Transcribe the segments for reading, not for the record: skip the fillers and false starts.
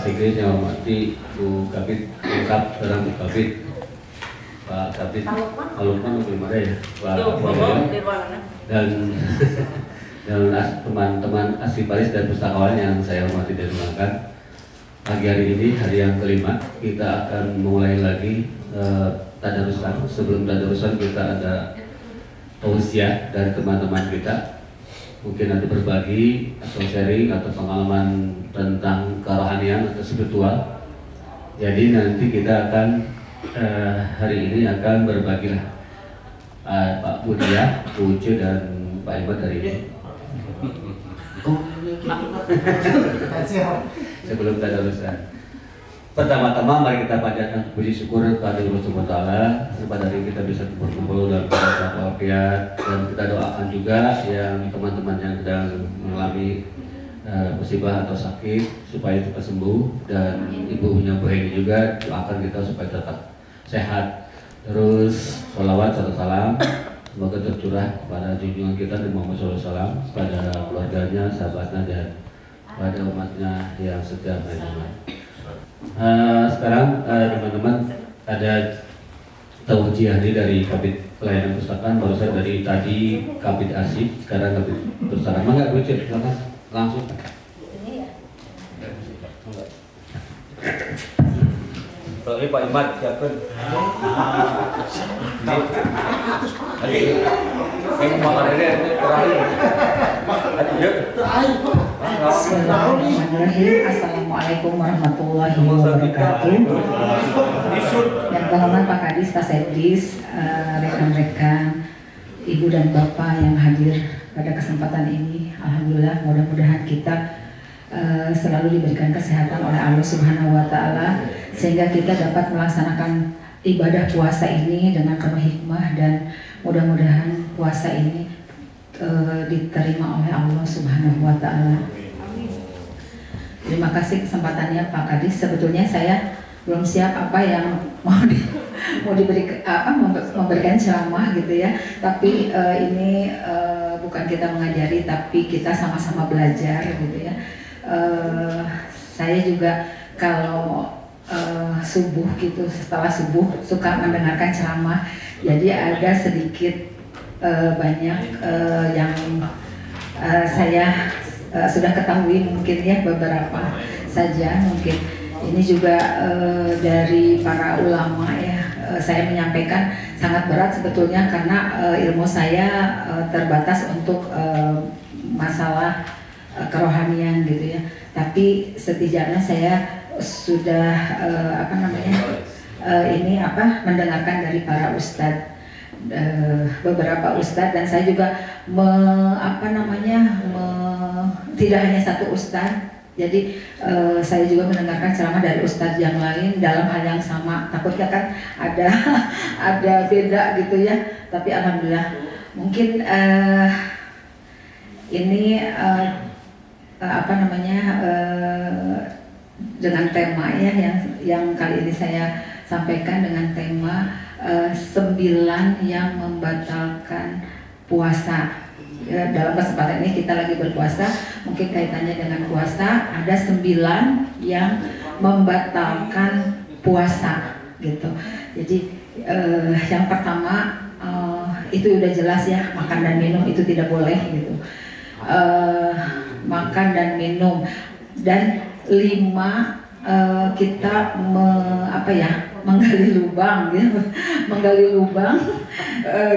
Sigris yang hormati Bu Kabid, lengkap dalam Bu Kabid, Pak Kabid, Pak Lukman belum ada ya, Pak dan teman-teman asiparis dan pustakawan yang saya hormati dan banggakan. Pagi hari ini, hari yang kelima, kita akan mulai lagi tadarusan. Sebelum tadarusan kita ada tausiah dari teman-teman kita. Mungkin nanti berbagi atau sharing atau pengalaman tentang kerohanian atau spiritual. Jadi nanti kita akan hari ini akan berbagilah Pak Budia, Bu Uce dan Pak Imat hari ini. Sebelum tadarusan, pertama-tama mari kita panjatkan puji syukur kepada Allah Subhanahu wa taala pada hari kita bisa berkumpul dalam keadaan walafiat, dan kita doakan juga yang teman-teman yang sedang mengalami musibah atau sakit supaya cepat sembuh, dan ibunya Bu Heni juga doakan kita supaya tetap sehat. Terus sholawat serta salam semoga tercurah kepada junjungan kita Nabi Muhammad SAW, pada keluarganya, sahabatnya, dan pada umatnya yang setia beriman. Sekarang teman-teman ada taujiah dari Kabid Pelayanan Perpustakaan, barusan dari tadi Kabid Arsip, sekarang Kabid Perpustakaan. Mangga Bu Cik, silakan langsung. Ini Pak Imat siapkan. Ini makan ini terakhir. Bismillahirrahmanirrahim. Assalamualaikum warahmatullahi wabarakatuh. Yang terhormat Pak Kadis, Pak Sekdis, rekan-rekan, ibu dan bapak yang hadir pada kesempatan ini. Alhamdulillah, mudah-mudahan kita selalu diberikan kesehatan oleh Allah Subhanahu wa taala sehingga kita dapat melaksanakan ibadah puasa ini dengan penuh hikmah, dan mudah-mudahan puasa ini diterima oleh Allah Subhanahu wa taala. Terima kasih kesempatannya Pak Kadis. Sebetulnya saya belum siap apa yang memberikan ceramah gitu ya. Tapi ini bukan kita mengajari, tapi kita sama-sama belajar gitu ya. Saya juga kalau subuh gitu, setelah subuh suka mendengarkan ceramah. Jadi ada sedikit banyak yang saya sudah ketahui mungkin ya, beberapa saja mungkin. Ini juga dari para ulama ya, saya menyampaikan sangat berat sebetulnya karena ilmu saya terbatas untuk masalah kerohanian gitu ya. Tapi setidaknya saya sudah mendengarkan dari para ustadz, beberapa ustadz, dan saya juga tidak hanya satu ustadz. Jadi saya juga mendengarkan ceramah dari ustadz yang lain dalam hal yang sama. Takutnya kan ada beda gitu ya. Tapi alhamdulillah mungkin ini dengan tema ya yang kali ini saya sampaikan dengan tema 9 yang membatalkan puasa. Ya, dalam kesempatan ini kita lagi berpuasa, mungkin kaitannya dengan puasa, ada 9 yang membatalkan puasa gitu. Jadi yang pertama itu udah jelas ya, makan dan minum itu tidak boleh gitu. Makan dan minum, dan 5 kita menggali lubang gitu. Menggali lubang,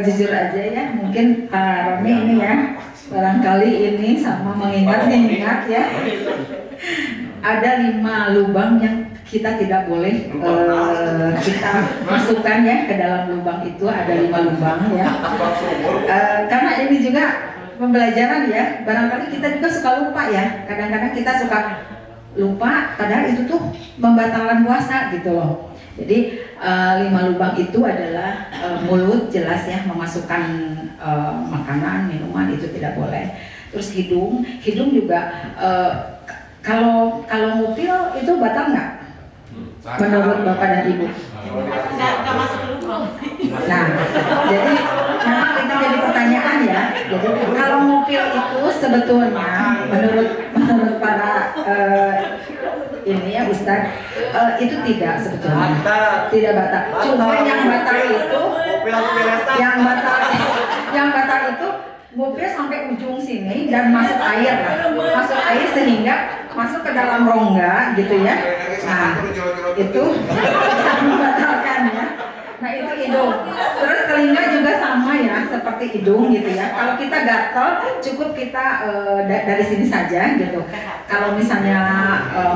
jujur aja ya, mungkin Pak Roni ini ya barangkali ini sama mengingat ya, ada 5 lubang yang kita tidak boleh kita masukkan ya ke dalam lubang itu. Ada 5 lubang ya, karena ini juga pembelajaran ya. Barangkali kita juga suka lupa ya, kadang-kadang kita suka lupa padahal itu tuh membatalkan puasa gitu loh. Jadi 5 lubang itu adalah mulut, jelas ya, memasukkan makanan, minuman itu tidak boleh. Terus hidung juga kalau ngupil itu batal nggak? Menurut bapak dan ibu? Nggak masuk ke lubang. Nah, jadi memang itu jadi pertanyaan ya. Jadi kalau ngupil itu sebetulnya menurut para ini ya Ustaz, itu tidak sebetulnya, tidak batal. Cuma yang batal itu, yang batal itu mobil sampai ujung sini dan masuk air lah, masuk air sehingga masuk ke dalam rongga gitu ya. Nah itu membatalkan ya. Nah itu hidung, terus telinga juga sama ya seperti hidung gitu ya. Kalau kita gatal cukup kita dari sini saja gitu. Kalau misalnya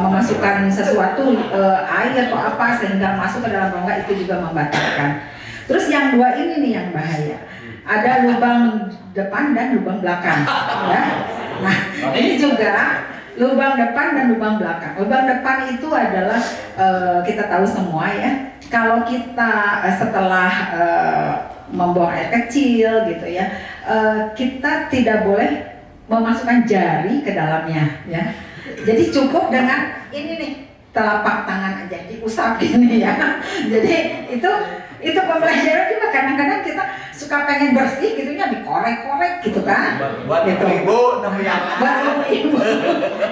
memasukkan sesuatu air atau apa sehingga masuk ke dalam rongga itu juga membatalkan. Terus yang dua ini nih yang bahaya. Ada lubang depan dan lubang belakang ya. Nah ini juga lubang depan dan lubang belakang. Lubang depan itu adalah kita tahu semua ya. Kalau kita setelah membuang air kecil gitu ya, kita tidak boleh memasukkan jari ke dalamnya ya. Jadi cukup dengan ini nih telapak tangan aja diusap gini ya. Jadi itu pembelajaran juga kadang-kadang kita suka pengen bersih gitunya dikorek-korek gitu kan. Buat gitu. ibu namanya. Buat ibu.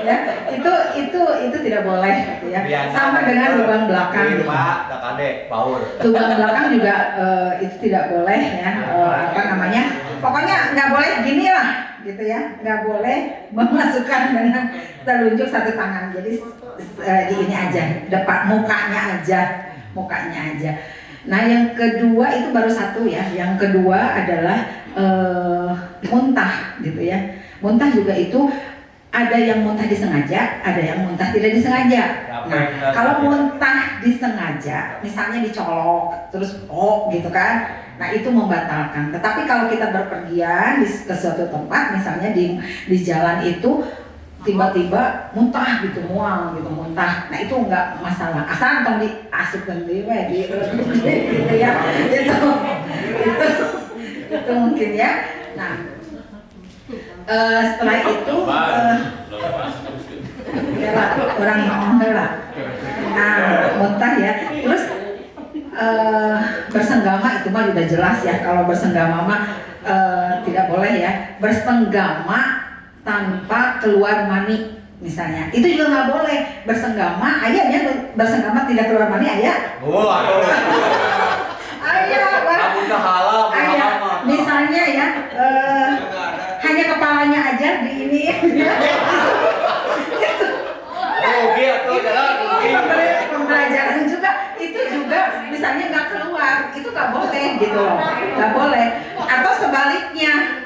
Ya, itu tidak boleh gitu ya. Sama dengan lubang belakang. Gitu. Pak, Kade, Paul. Lubang belakang juga itu tidak boleh ya. Apa namanya? Pokoknya nggak boleh gini lah gitu ya. Nggak boleh memasukkan dengan telunjuk satu tangan. Jadi di ini aja, depan mukanya aja. Nah yang kedua itu baru satu ya. Yang kedua adalah muntah gitu ya. Muntah juga itu ada yang muntah disengaja, ada yang muntah tidak disengaja. Nah, kalau muntah disengaja, misalnya dicolok, terus gitu kan, nah itu membatalkan. Tetapi kalau kita berpergian ke suatu tempat, misalnya di jalan itu tiba-tiba muntah gitu, mual gitu, muntah. Nah itu enggak masalah. Asal tong diasupkeun deui we gitu ya. Itu mungkin ya. Nah, setelah itu ya lah, orang ngomong lah. Nah, muntah ya. Terus bersenggama itu mah udah jelas ya. Kalau bersenggama mah tidak boleh ya. Bersenggama tanpa keluar mani misalnya, itu juga nggak boleh. Bersenggama, ayahnya bersenggama tidak keluar mani, ayah. Ayah, misalnya ya, hanya kepalanya aja di ini. Pembelajaran juga, itu juga misalnya nggak keluar, itu nggak boleh gitu loh, nggak boleh. Atau sebaliknya,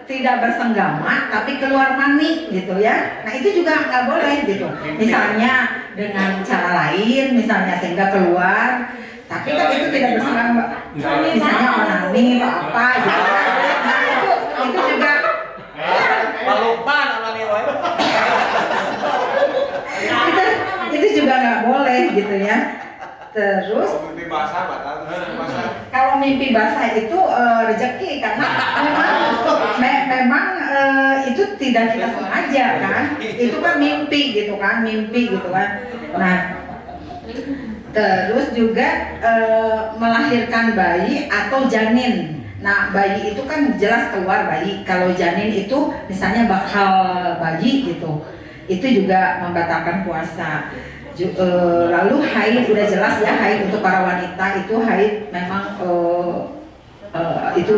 tidak bersenggama tapi keluar mani gitu ya. Nah itu juga nggak boleh gitu. Misalnya dengan cara lain, misalnya sehingga keluar, tapi kan itu tidak bersenggama. Misalnya onani atau apa gitu. Nah itu juga. Itu juga nggak boleh gitu ya. Terus kalau mimpi basah itu rezeki karena memang itu tidak kita sengaja kan, itu kan mimpi gitu kan. Nah terus juga melahirkan bayi atau janin. Nah bayi itu kan jelas keluar bayi. Kalau janin itu misalnya bakal bayi gitu, itu juga membatalkan puasa. Lalu haid udah jelas ya, haid untuk para wanita itu haid memang itu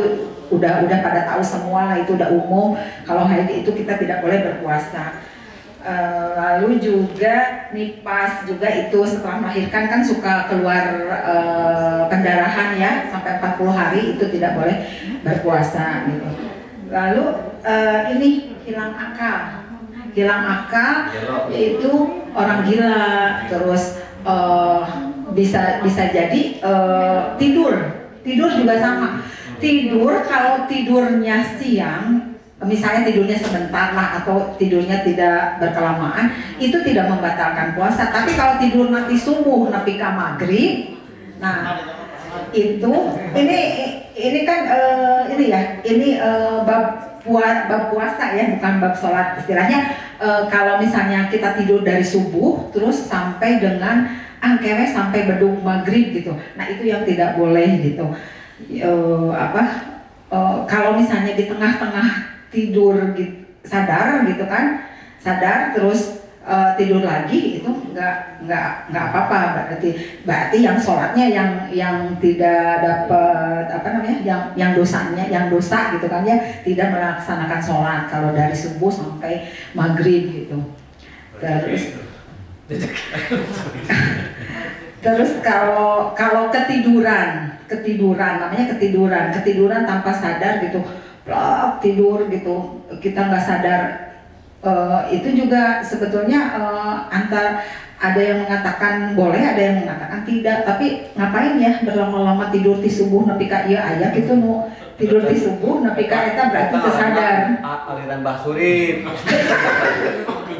udah pada tahu semua lah, itu udah umum. Kalau haid itu kita tidak boleh berpuasa. Lalu juga nifas juga itu setelah melahirkan kan suka keluar pendarahan ya, sampai 40 hari itu tidak boleh berpuasa gitu. Lalu ini hilang akal yaitu orang gila. Terus bisa jadi tidur juga sama. Tidur kalau tidurnya siang, misalnya tidurnya sebentar lah atau tidurnya tidak berkelamaan, itu tidak membatalkan puasa. Tapi kalau tidur nanti subuh nepi ka maghrib, nah itu ini kan bab puasa ya, bukan bab sholat. Istilahnya kalau misalnya kita tidur dari subuh terus sampai dengan angkewe sampai beduk maghrib gitu, nah itu yang tidak boleh gitu. Kalau misalnya di tengah-tengah tidur sadar gitu kan, sadar terus tidur lagi itu nggak apa-apa, berarti yang sholatnya yang tidak dapat apa namanya yang dosanya yang dosa gitu kan ya, tidak melaksanakan sholat kalau dari subuh sampai maghrib gitu. Terus kalau ketiduran namanya ketiduran tanpa sadar gitu, plak tidur gitu, kita nggak sadar. Itu juga sebetulnya ada yang mengatakan boleh, ada yang mengatakan tidak. Tapi ngapain ya berlama-lama tidur di subuh nepi ka ieu aya gitu nu tidur di subuh nepi ka eta berarti teu sadar. Aliran Mbah Surip.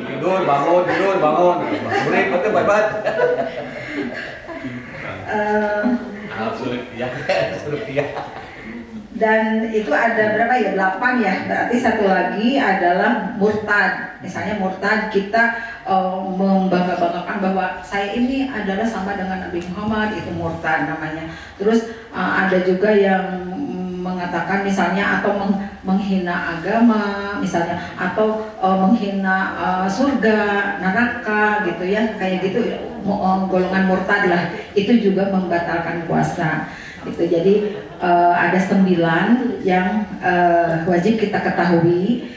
Tidur bangun. Mbah Surip betul babat. Surip ya. Dan itu ada berapa ya? 8 ya. Berarti satu lagi adalah murtad. Misalnya murtad kita membangga-banggakan bahwa saya ini adalah sama dengan Nabi Muhammad, itu murtad namanya. Terus ada juga yang mengatakan misalnya atau menghina agama misalnya, atau menghina surga, neraka gitu ya, kayak gitu golongan murtad lah. Itu juga membatalkan puasa. Gitu. Jadi ada 9 yang wajib kita ketahui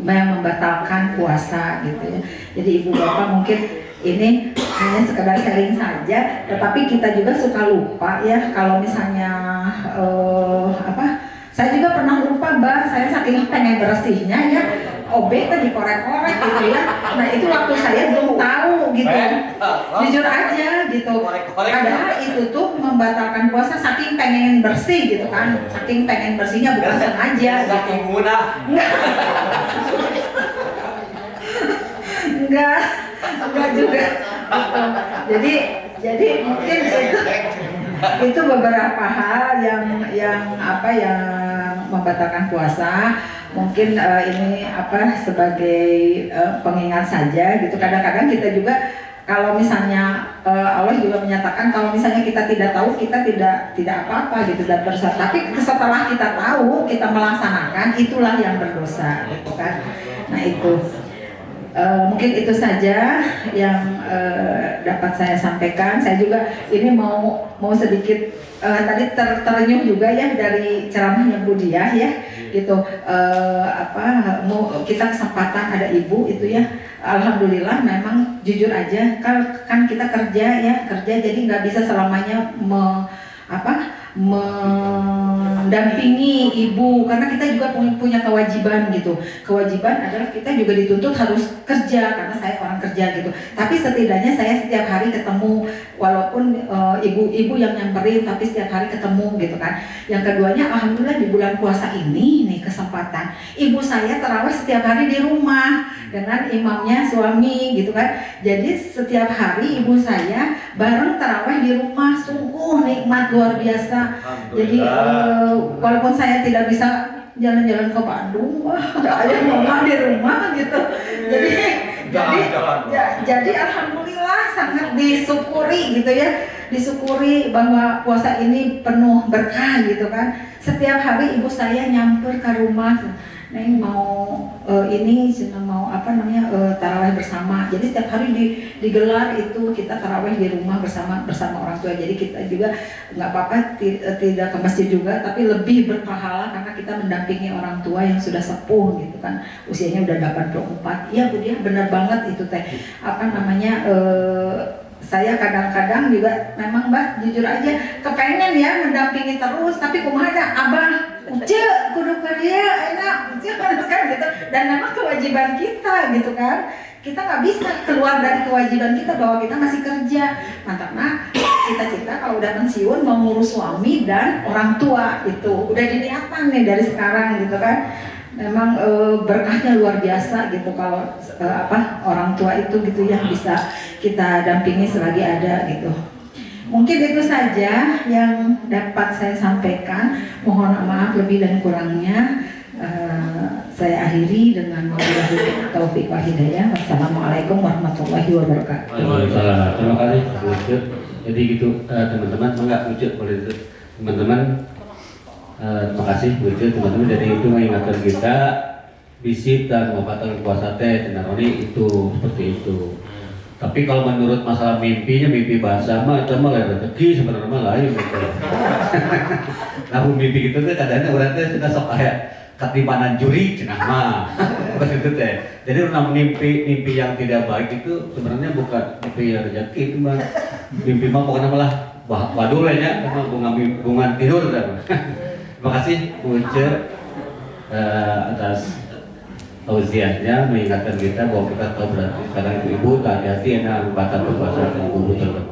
yang membatalkan puasa gitu ya. Jadi ibu bapak mungkin ini hanya sekedar sharing saja, tetapi kita juga suka lupa ya kalau misalnya saya juga pernah lupa Mbak, saya saking pengen bersihnya ya OB tadi korek-korek gitu ya. Nah itu waktu saya belum tahu gitu, jujur aja gitu. Padahal itu tuh membatalkan puasa, saking pengen bersih gitu kan, saking pengen bersihnya bukan sengaja. Saking mudah. Enggak juga. Jadi mungkin itu beberapa hal yang membatalkan puasa. Mungkin ini sebagai pengingat saja gitu. Kadang-kadang kita juga kalau misalnya Allah juga menyatakan kalau misalnya kita tidak tahu, kita tidak apa-apa gitu dan berdosa. Tapi setelah kita tahu, kita melaksanakan, itulah yang berdosa gitu kan. Nah itu mungkin itu saja yang dapat saya sampaikan. Saya juga ini mau sedikit tadi terenyuh juga ya dari ceramahnya Bu Diah ya gitu. Kita kesempatan ada ibu itu ya, alhamdulillah. Memang jujur aja kan kita kerja jadi nggak bisa selamanya mendampingi ibu, karena kita juga punya kewajiban gitu. Kewajiban adalah kita juga dituntut harus kerja, karena saya orang kerja gitu. Tapi setidaknya saya setiap hari ketemu, walaupun ibu-ibu yang nyamperin, tapi setiap hari ketemu gitu kan. Yang keduanya, alhamdulillah di bulan puasa ini nih kesempatan ibu saya tarawih setiap hari di rumah dengan imamnya suami gitu kan. Jadi setiap hari ibu saya bareng tarawih di rumah, sungguh nikmat luar biasa. Jadi walaupun saya tidak bisa jalan-jalan ke Bandung, ada mama di rumah gitu. Jadi alhamdulillah sangat disyukuri gitu ya. Disyukuri bahwa puasa ini penuh berkah gitu kan. Setiap hari ibu saya nyamper ke rumah, Neng mau tarawih bersama. Jadi setiap hari digelar itu kita tarawih di rumah bersama orang tua. Jadi kita juga nggak apa-apa tidak ke masjid juga, tapi lebih berpahala karena kita mendampingi orang tua yang sudah sepuh gitu kan. Usianya udah 84. Iya Bu Diah, benar banget itu teh. Saya kadang-kadang juga memang Mbak jujur aja kepengen ya mendampingi terus, tapi kumaha Abah uce kudu kerja enak uce kan gitu. Dan memang kewajiban kita gitu kan, kita nggak bisa keluar dari kewajiban kita bahwa kita masih kerja. Mantapnya cita-cita kalau udah pensiun mau ngurus suami dan orang tua, itu udah diniatan nih dari sekarang gitu kan. Memang berkahnya luar biasa gitu kalau orang tua itu gitu yang bisa kita dampingi selagi ada gitu. Mungkin itu saja yang dapat saya sampaikan. Mohon maaf lebih dan kurangnya. Saya akhiri dengan wabillahi taufiq wal hidayah. Wassalamualaikum warahmatullahi wabarakatuh. Waalaikumsalam. Terima kasih Bu Ucut. Jadi gitu teman-teman, enggak Ucut boleh itu teman-teman. Terima kasih Bu Ucut, teman-teman. Jadi itu mengingatkan kita bisip dan mengobatan puasa teh cenaroni itu seperti itu. Tapi kalau menurut masalah mimpinya, mimpi bahasa mah itu mah lain rezeki sebenarnya mah lain gitu. Nah mimpi gitu tuh kadang-kadang orang teh sudah sok kayak ketimpanan juri cenah mah. Begitu teh. Jadi orang mimpi yang tidak baik itu sebenarnya bukan mimpi rezeki itu mah. Mimpi mah pokoknya malah waduh lah ya, karena bunga tidur kan. Terima kasih Bu Uce atas tausiahnya mengingatkan kita bahwa kita tahu berarti sekarang ibu-ibu hati-hati ya, batal berpuasa dan ibu-ibu terdepan.